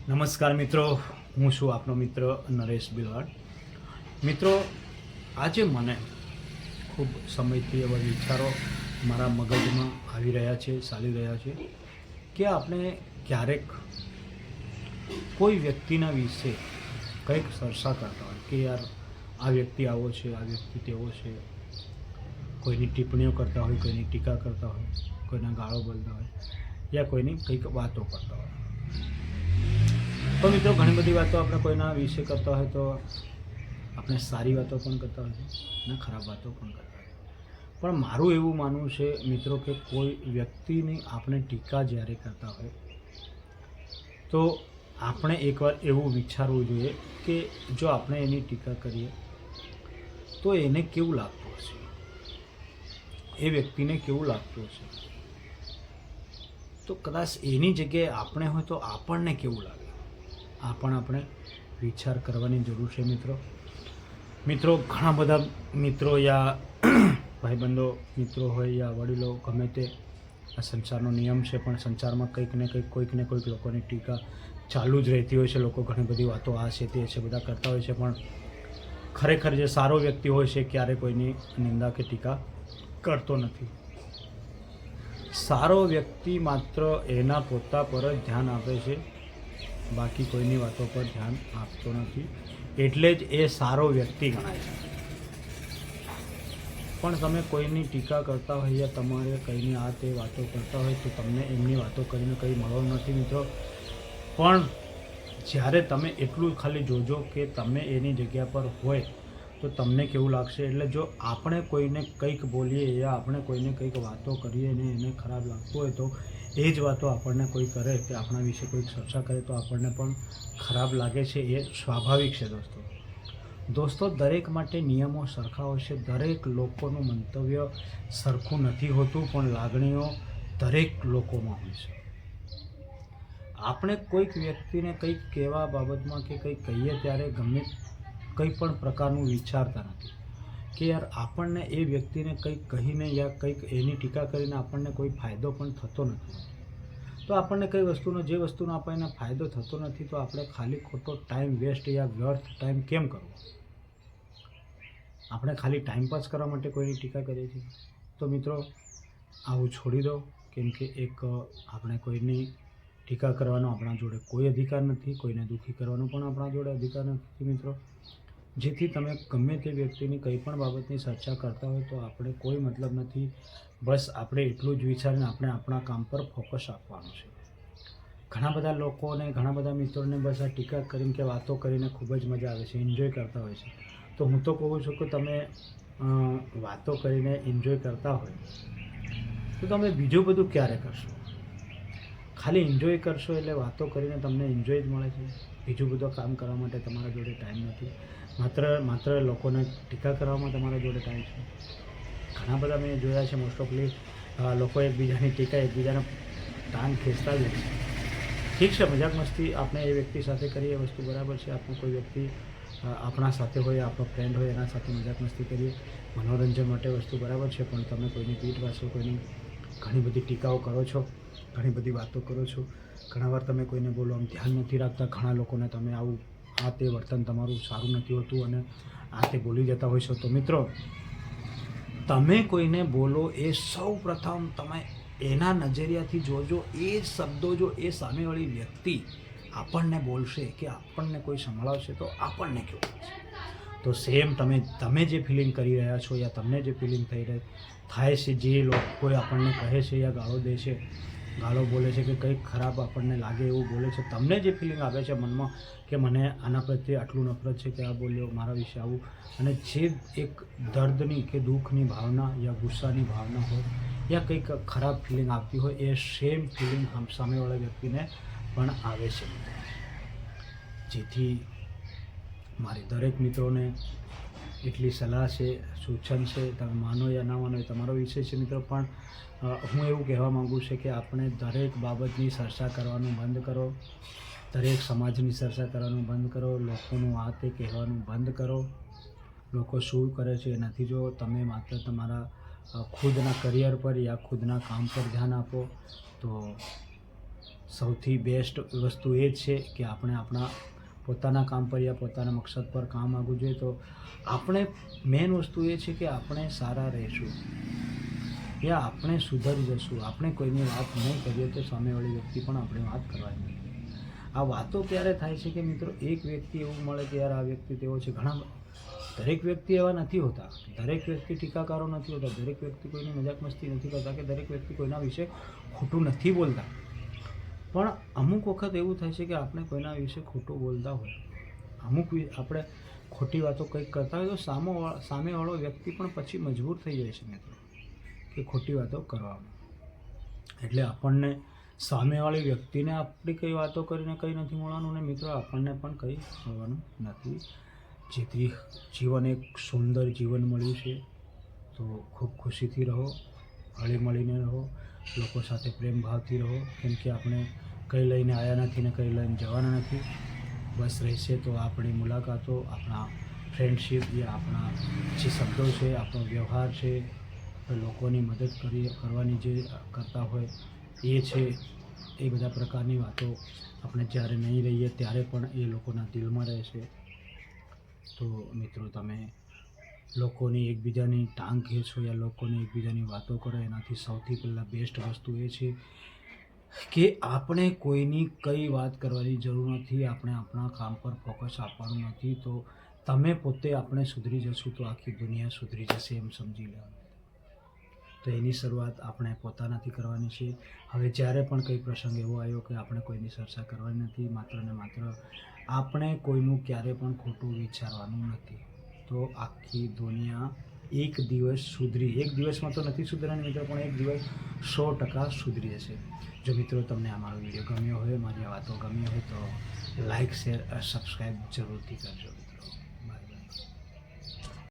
નમસ્કાર મિત્રો, હું છું આપનો મિત્ર નરેશ બિલવાડ. મિત્રો, આજે મને ખૂબ સમયથી એવા વિચારો મારા મગજમાં આવી રહ્યા છે, ચાલી રહ્યા છે કે આપણે ક્યારેક કોઈ વ્યક્તિના વિશે કંઈક ચર્ચા કરતા હોય કે યાર આ વ્યક્તિ આવો છે, આ વ્યક્તિ તેવો છે, કોઈની ટિપ્પણીઓ કરતા હોય, કોઈની ટીકા કરતા હોય, કોઈના ગાળો બોલતા હોય યા કોઈની કંઈક વાતો કરતા હોય. તો મિત્રો, ઘણી બધી વાતો આપણે કોઈના વિશે કરતા હોય તો આપણે સારી વાતો પણ કરતા હોય અને ખરાબ વાતો પણ કરતા હોય. પણ મારું એવું માનવું છે મિત્રો કે કોઈ વ્યક્તિની આપણે ટીકા જ્યારે કરતા હોય તો આપણે એકવાર એવું વિચારવું જોઈએ કે જો આપણે એની ટીકા કરીએ તો એને કેવું લાગતું હશે, એ વ્યક્તિને કેવું લાગતું હશે. તો કદાચ એની જગ્યાએ આપણે હોય તો આપણને કેવું લાગે, આ પણ આપણે વિચાર કરવાની જરૂર છે મિત્રો. ઘણા બધા મિત્રો યા ભાઈબંધો મિત્રો હોય યા વડીલો ગમે તે, આ સંસારનો નિયમ છે, પણ સંસારમાં કંઈક ને કંઈક કોઈક ને કોઈક લોકોની ટીકા ચાલુ જ રહેતી હોય છે. લોકો ઘણી બધી વાતો આ છે તે છે બધા કરતા હોય છે, પણ ખરેખર જે સારો વ્યક્તિ હોય છે ક્યારે કોઈની નિંદા કે ટીકા કરતો નથી. સારો વ્યક્તિ માત્ર એના પોતા પર જ ધ્યાન આપે છે, બાકી કોઈની વાતો પર ધ્યાન આપતો નથી, એટલે જ એ સારો વ્યક્તિ ગણાય છે. પણ તમે કોઈની ટીકા કરતા હોય યા તમારે કંઈની આ તે વાતો કરતા હોય તો તમને એમની વાતો કરીને કંઈ મળવાનું નથી મિત્રો. પણ જ્યારે તમે એટલું ખાલી જોજો કે તમે એની જગ્યા પર હોય તો તમને કેવું લાગશે. એટલે જો આપણે કોઈને કંઈક બોલીએ યા આપણે કોઈને કંઈક વાતો કરીએ ને એને ખરાબ લાગતું હોય તો એ જ વાતો આપણને કોઈ કરે કે આપણા વિશે કોઈક ચર્ચા કરે તો આપણને પણ ખરાબ લાગે છે. એ સ્વાભાવિક છે દોસ્તો. દરેક માટે નિયમો સરખા હોય છે. દરેક લોકોનું મંતવ્ય સરખું નથી હોતું, પણ લાગણીઓ દરેક લોકોમાં હોય છે. આપણે કોઈક વ્યક્તિને કંઈક કહેવા બાબતમાં કે કંઈક કહીએ ત્યારે ગમે કંઈ પણ પ્રકારનું વિચારતા નથી કે યાર આપણને એ વ્યક્તિને કંઈક કહીને યા કંઈક એની ટીકા કરીને આપણને કોઈ ફાયદો પણ થતો નથી. તો આપણને કઈ વસ્તુનો જે વસ્તુનો આપણને ફાયદો થતો નથી તો આપણે ખાલી ખોટો ટાઈમ વેસ્ટ યા વ્યર્થ ટાઈમ કેમ કરવો. આપણે ખાલી ટાઈમ પાસ કરવા માટે કોઈની ટીકા કરીએ છીએ. તો મિત્રો, આવું છોડી દો, કેમ કે એક આપણે કોઈની ટીકા કરવાનો આપણા જોડે કોઈ અધિકાર નથી, કોઈને દુઃખી કરવાનો પણ આપણા જોડે અધિકાર નથી મિત્રો. જેથી તમે ગમે તે વ્યક્તિની કંઈ પણ બાબતની ચર્ચા કરતા હોય તો આપણે કોઈ મતલબ નથી. બસ આપણે એટલું જ વિચારીને આપણે આપણા કામ પર ફોકસ આપવાનું છે. ઘણા બધા લોકોને ઘણા બધા મિત્રોને બસ આ ટીકા કરીને કે વાતો કરીને ખૂબ જ મજા આવે છે, એન્જોય કરતા હોય છે. તો હું તો કહું છું કે તમે વાતો કરીને એન્જોય કરતા હોય તો તમે બીજું બધું ક્યારે કરશો. ખાલી એન્જોય કરશો એટલે વાતો કરીને તમને એન્જોય જ મળે છે. બીજું બધું કામ કરવા માટે તમારા જોડે ટાઈમ નથી. માત્ર લોકોને ટીકા કરવામાં તમારા જોડે ટાઈમ છે. ઘણા બધા મેં જોયા છે, મોસ્ટ ઓફલી લોકો એકબીજાની ટીકા એકબીજાને ટાંગ ખેંચતા જ છે. ઠીક છે, મજાક મસ્તી આપણે એ વ્યક્તિ સાથે કરીએ એ વસ્તુ બરાબર છે. આપણું કોઈ વ્યક્તિ આપણા સાથે હોય, આપણો ફ્રેન્ડ હોય, એના સાથે મજાક મસ્તી કરીએ મનોરંજન માટે વસ્તુ બરાબર છે. પણ તમે કોઈની પીઠ પાછળ કોઈની ઘણી બધી ટીકાઓ કરો છો, ઘણી બધી વાતો કરો છો. ઘણાવાર તમે કોઈને બોલો આમ ધ્યાન નથી રાખતા. ઘણા લોકોને તમે આવું આ તે વર્તન તમારું સારું નથી હોતું અને આ તે બોલી જતા હોય છો. તો મિત્રો, તમે કોઈને બોલો એ સૌ પ્રથમ તમે એના નજરિયાથી જોજો. એ શબ્દો જો એ સામેવાળી વ્યક્તિ આપણને બોલશે કે આપણને કોઈ સંભળાવશે તો આપણને કેવું લાગશે. તો સેમ તમે જે ફિલિંગ કરી રહ્યા છો યા તમને જે ફિલિંગ થાય છે, જે લોકો આપણને કહે છે યા ગાળો દે છે, ગાળો બોલે છે કે કંઈક ખરાબ આપણને લાગે એવું બોલે છે, તમને જે ફિલિંગ આવે છે મનમાં કે મને આના પ્રત્યે આટલું નફરત છે કે આ બોલ્યો મારા વિશે આવું, અને જે એક દર્દની કે દુઃખની ભાવના યા ગુસ્સાની ભાવના હોય યા કંઈક ખરાબ ફિલિંગ આવતી હોય એ સેમ ફિલિંગ સામેવાળા વ્યક્તિને પણ આવે છે. જેથી મારી દરેક મિત્રોને એટલી સલાહ છે, સૂચન છે, તમે માનો યા ના માનો એ તમારો વિષય છે મિત્રો. પણ હું એવું કહેવા માગું છું કે આપણે દરેક બાબતની ચર્ચા કરવાનું બંધ કરો, દરેક સમાજની ચર્ચા કરવાનું બંધ કરો, લોકોનું આ તે કહેવાનું બંધ કરો. લોકો શું કરે છે એ નથી જો. તમે માત્ર તમારા ખુદના કરિયર પર યા ખુદના કામ પર ધ્યાન આપો તો સૌથી બેસ્ટ વસ્તુ એ જ છે કે આપણે આપણા પોતાના કામ પર યા પોતાના મકસદ પર કામ આગવું જોઈએ. તો આપણે મેઇન વસ્તુ એ છે કે આપણે સારા રહીશું યા આપણે સુધરી જશું. આપણે કોઈની વાત નહીં કરીએ તો સામેવાળી વ્યક્તિ પણ આપણી વાત કરવાની નથી. આ વાતો ત્યારે થાય છે કે મિત્રો એક વ્યક્તિ એવું મળે કે યાર આ વ્યક્તિ તેવો છે. દરેક વ્યક્તિ એવા નથી હોતા, દરેક વ્યક્તિ ટીકાકારો નથી હોતા, દરેક વ્યક્તિ કોઈની મજાક મસ્તી નથી કરતા કે દરેક વ્યક્તિ કોઈના વિશે ખોટું નથી બોલતા. પણ અમુક વખત એવું થાય છે કે આપણે કોઈના વિશે ખોટું બોલતા હોય, આપણે ખોટી વાતો કંઈક કરતા હોય તો સામેવાળો વ્યક્તિ પણ પછી મજબૂર થઈ જાય છે મિત્રો કે ખોટી વાતો કરવામાં. એટલે આપણને સામેવાળી વ્યક્તિને આપણી કઈ વાતો કરીને કંઈ નથી મળવાનું ને મિત્રો આપણને પણ કંઈ મળવાનું નથી. જેથી જીવન એક સુંદર જીવન મળ્યું છે તો ખૂબ ખુશીથી રહો, હળી મળીને રહો, લોકો સાથે પ્રેમ ભાવથી રહો. કેમ કે આપણે કંઈ લઈને આવ્યા નથી ને કંઈ લઈને જવાના નથી. બસ રહેશે તો આપણી મુલાકાતો, આપણા ફ્રેન્ડશિપ, જે આપણા જે શબ્દો છે, આપણો વ્યવહાર છે, લોકોની મદદ કરવાની જે કરતા હોય એ છે, એ બધા પ્રકારની વાતો આપણે જ્યારે નહીં રહીએ ત્યારે પણ એ લોકોના દિલમાં રહેશે. તો મિત્રો તમે લોકોની એકબીજાની ટાંગ ખેંચો યા લોકોની એકબીજાની વાતો કરો એનાથી સૌથી પહેલાં બેસ્ટ વસ્તુ એ છે કે આપણે કોઈની કઈ વાત કરવાની જરૂર નથી. આપણે આપણા કામ પર ફોકસ આપવાનું નથી. તો તમે પોતે આપણે સુધરી જશું તો આખી દુનિયા સુધરી જશે એમ સમજી લેવાનું. તો એની શરૂઆત આપણે પોતાનાથી કરવાની છે. હવે જ્યારે પણ કંઈ પ્રસંગ એવો આવ્યો કે આપણે કોઈની ચર્ચા કરવાની નથી, માત્ર ને માત્ર આપણે કોઈનું ક્યારે પણ ખોટું વિચારવાનું નથી. તો આખી દુનિયા એક દિવસમાં તો નથી સુધરવાની મિત્રો, પણ એક દિવસ 100% સુધરી જશે. જો મિત્રો તમને આ મારો વિડીયો ગમ્યો હોય, મારી આ વાતો ગમી હોય તો લાઇક, શેર, સબસ્ક્રાઈબ જરૂરથી કરજો.